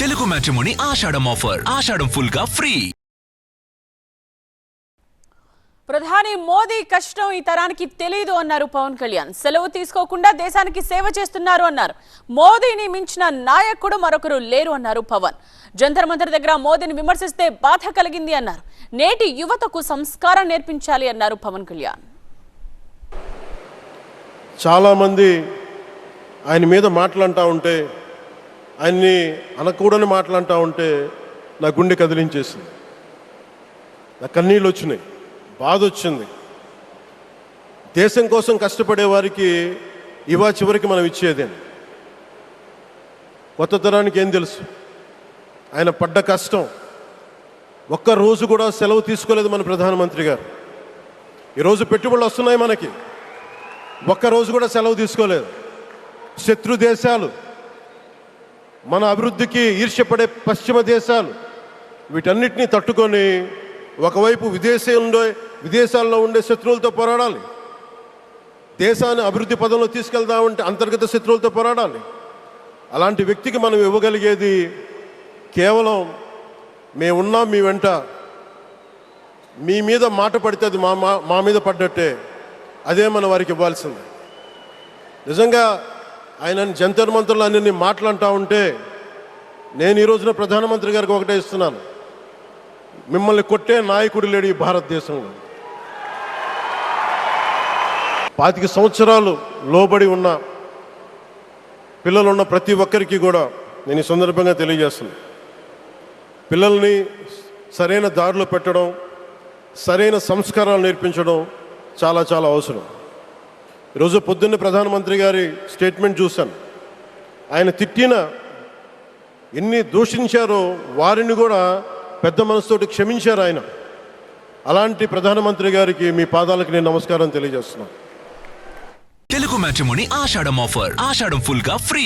Telugu matrimony ఆషాఢం offer. ఆషాఢం full గా free. ప్రధాని మోదీ కష్టం ఈ తరానికి తెలియదు అన్నారు పవన్ కళ్యాణ్. సెలవు తీసుకోకుండా దేశానికి సేవ చేస్తున్నారు అన్నారు. మోదీని మించిన నాయకుడు మరొకరు లేరు అన్నారు పవన్. జంతర్ మంతర్ దగ్గర మోదీని విమర్శిస్తే బాధ కలిగింది అన్నారు. నేటి యువతకు సంస్కారం నేర్పించాలి అన్నారు పవన్ కళ్యాణ్. చాలా మంది ఆయన మీద మాట్లాడుతూ ఉంటే, ఆయన్ని అనకూడని మాట్లాడుతూ ఉంటే నా గుండె కదిలించేసింది. నా కన్నీళ్ళు వచ్చినాయి, బాధ వచ్చింది. దేశం కోసం కష్టపడే వారికి ఇవా చివరికి మనం ఇచ్చేదేం. కొత్త తరానికి ఏం తెలుసు? ఆయన పడ్డ కష్టం. ఒక్కరోజు కూడా సెలవు తీసుకోలేదు మన ప్రధానమంత్రి గారు. ఈరోజు పెట్టుబడులు వస్తున్నాయి మనకి, ఒక్కరోజు కూడా సెలవు తీసుకోలేదు. శత్రు దేశాలు, మన అభివృద్ధికి ఈర్ష్యపడే పశ్చిమ దేశాలు, వీటన్నిటినీ తట్టుకొని ఒకవైపు విదేశాల్లో ఉండే శత్రువులతో పోరాడాలి, దేశాన్ని అభివృద్ధి పదంలో తీసుకెళ్దామంటే అంతర్గత శత్రువులతో పోరాడాలి. అలాంటి వ్యక్తికి మనం ఇవ్వగలిగేది కేవలం మేమున్నాం మీ వెంట, మీ మీద మాట పడితే అది మా మీద పడ్డట్టే, అదే మనం వారికి ఇవ్వాల్సింది. నిజంగా ఆయన జంతర్ మంతర్లు అన్ని మాట్లాడుతూ ఉంటే నేను ఈ రోజున ప్రధానమంత్రి గారికి ఒకటే ఇస్తున్నాను, మిమ్మల్ని కొట్టే నాయకుడు లేడు ఈ భారతదేశంలో. 25 సంవత్సరాలు లోబడి ఉన్న పిల్లలు ఉన్న ప్రతి ఒక్కరికి కూడా నేను ఈ సందర్భంగా తెలియజేస్తున్నాను, పిల్లల్ని సరైన దారిలో పెట్టడం, సరైన సంస్కారాలు నేర్పించడం చాలా చాలా అవసరం. ఈరోజు పొద్దున్నే ప్రధానమంత్రి గారి స్టేట్మెంట్ చూశాను. ఆయన తిట్టిన, ఎన్ని దూషించారో వారిని కూడా పెద్ద మనసుతోటి క్షమించారు ఆయన. అలాంటి ప్రధానమంత్రి గారికి మీ పాదాలకు నేను నమస్కారం తెలియజేస్తున్నాను. తెలుగు మ్యాట్రిమోనీ ఆషాఢం ఆఫర్. ఆషాఢం ఫుల్ గా ఫ్రీ.